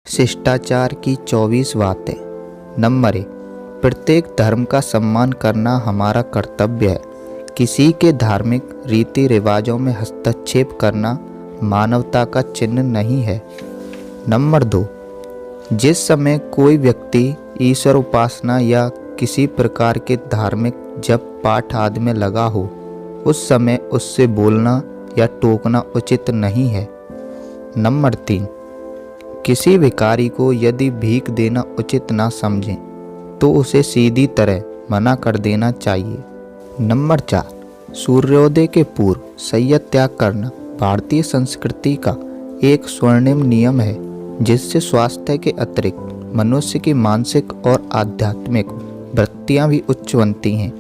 शिष्टाचार की 24 बातें। नंबर 1, प्रत्येक धर्म का सम्मान करना हमारा कर्तव्य है। किसी के धार्मिक रीति रिवाजों में हस्तक्षेप करना मानवता का चिन्ह नहीं है। नंबर 2, जिस समय कोई व्यक्ति ईश्वर उपासना या किसी प्रकार के धार्मिक जप पाठ आदि में लगा हो, उस समय उससे बोलना या टोकना उचित नहीं है। नंबर 3, किसी भिखारी को यदि भीख देना उचित ना समझें तो उसे सीधी तरह मना कर देना चाहिए। नंबर 4, सूर्योदय के पूर्व शय्या त्याग करना भारतीय संस्कृति का एक स्वर्णिम नियम है, जिससे स्वास्थ्य के अतिरिक्त मनुष्य की मानसिक और आध्यात्मिक वृत्तियां भी उच्च बनती हैं।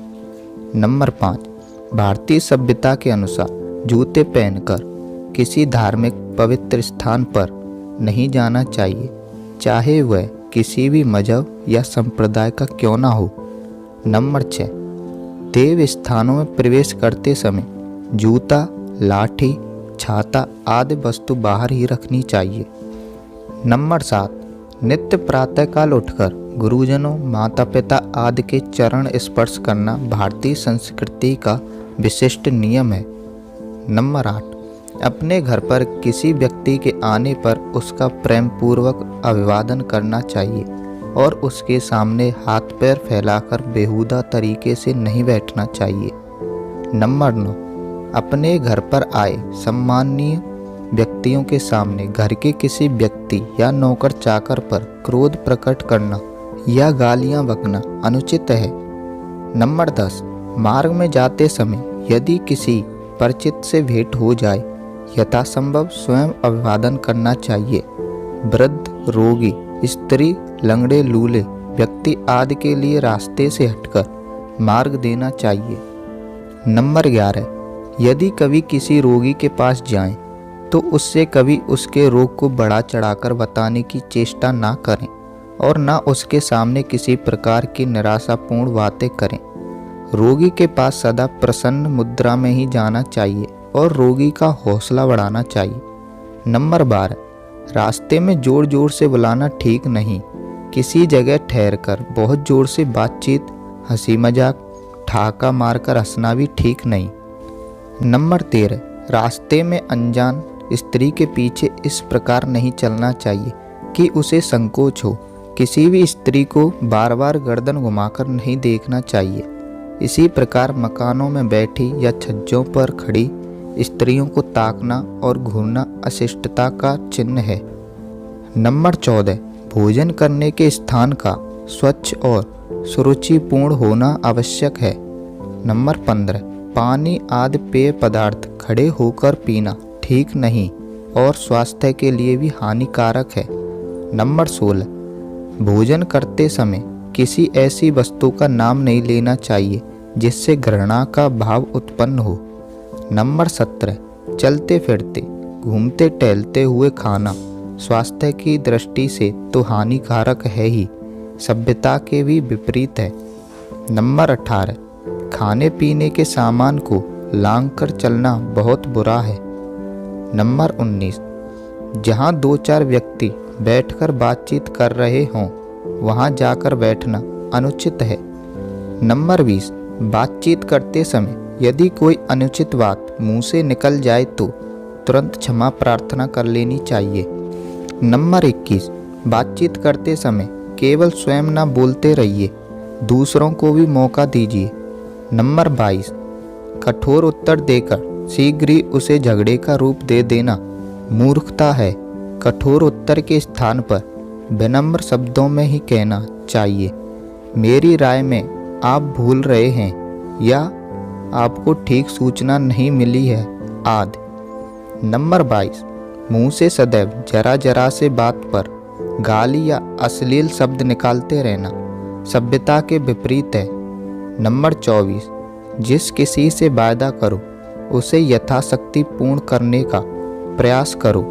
नंबर 5, भारतीय सभ्यता के अनुसार जूते पहनकर किसी धार्मिक पवित्र स्थान पर नहीं जाना चाहिए, चाहे वह किसी भी मजहब या संप्रदाय का क्यों ना हो। नंबर 6, देव स्थानों में प्रवेश करते समय जूता, लाठी, छाता आदि वस्तु बाहर ही रखनी चाहिए। नंबर 7, नित्य प्रातःकाल उठकर गुरुजनों, माता पिता आदि के चरण स्पर्श करना भारतीय संस्कृति का विशिष्ट नियम है। नंबर 8, अपने घर पर किसी व्यक्ति के आने पर उसका प्रेम पूर्वक अभिवादन करना चाहिए और उसके सामने हाथ पैर फैलाकर बेहुदा तरीके से नहीं बैठना चाहिए। नंबर 9, अपने घर पर आए सम्माननीय व्यक्तियों के सामने घर के किसी व्यक्ति या नौकर चाकर पर क्रोध प्रकट करना या गालियां बकना अनुचित है। नंबर 10, मार्ग में जाते समय यदि किसी परिचित से भेंट हो जाए, यथासंभव स्वयं अभिवादन करना चाहिए। वृद्ध, रोगी, स्त्री, लंगड़े, लूले व्यक्ति आदि के लिए रास्ते से हटकर मार्ग देना चाहिए। नंबर 11, यदि कभी किसी रोगी के पास जाएं, तो उससे कभी उसके रोग को बढ़ा चढ़ाकर बताने की चेष्टा ना करें और ना उसके सामने किसी प्रकार की निराशापूर्ण बातें करें। रोगी के पास सदा प्रसन्न मुद्रा में ही जाना चाहिए और रोगी का हौसला बढ़ाना चाहिए। नंबर 12, रास्ते में जोर जोर से बुलाना ठीक नहीं। किसी जगह ठहरकर बहुत जोर से बातचीत, हंसी मजाक, ठहाका मारकर हंसना भी ठीक नहीं। नंबर 13, रास्ते में अनजान स्त्री के पीछे इस प्रकार नहीं चलना चाहिए कि उसे संकोच हो। किसी भी स्त्री को बार बार गर्दन घुमाकर नहीं देखना चाहिए। इसी प्रकार मकानों में बैठी या छज्जों पर खड़ी स्त्रियों को ताकना और घूरना अशिष्टता का चिन्ह है। नंबर 14, भोजन करने के स्थान का स्वच्छ और सुरुचिपूर्ण होना आवश्यक है। नंबर 15, पानी आदि पेय पदार्थ खड़े होकर पीना ठीक नहीं और स्वास्थ्य के लिए भी हानिकारक है। नंबर 16, भोजन करते समय किसी ऐसी वस्तु का नाम नहीं लेना चाहिए जिससे घृणा का भाव उत्पन्न हो। नंबर 17, चलते फिरते, घूमते टहलते हुए खाना स्वास्थ्य की दृष्टि से तो हानिकारक है ही, सभ्यता के भी विपरीत है। नंबर 18, खाने पीने के सामान को लांघ कर चलना बहुत बुरा है। नंबर 19, जहाँ 2-4 व्यक्ति बैठकर बातचीत कर रहे हों, वहाँ जाकर बैठना अनुचित है। नंबर 20, बातचीत करते समय यदि कोई अनुचित बात मुंह से निकल जाए तो तुरंत क्षमा प्रार्थना कर लेनी चाहिए। नंबर 21, बातचीत करते समय केवल स्वयं ना बोलते रहिए, दूसरों को भी मौका दीजिए। नंबर 22, कठोर उत्तर देकर शीघ्र ही उसे झगड़े का रूप दे देना मूर्खता है। कठोर उत्तर के स्थान पर विनम्र शब्दों में ही कहना चाहिए, मेरी राय में आप भूल रहे हैं या आपको ठीक सूचना नहीं मिली है आदि। नंबर 22, मुंह से सदैव जरा जरा से बात पर गाली या अश्लील शब्द निकालते रहना सभ्यता के विपरीत है। नंबर 24, जिस किसी से वायदा करो उसे यथाशक्ति पूर्ण करने का प्रयास करो।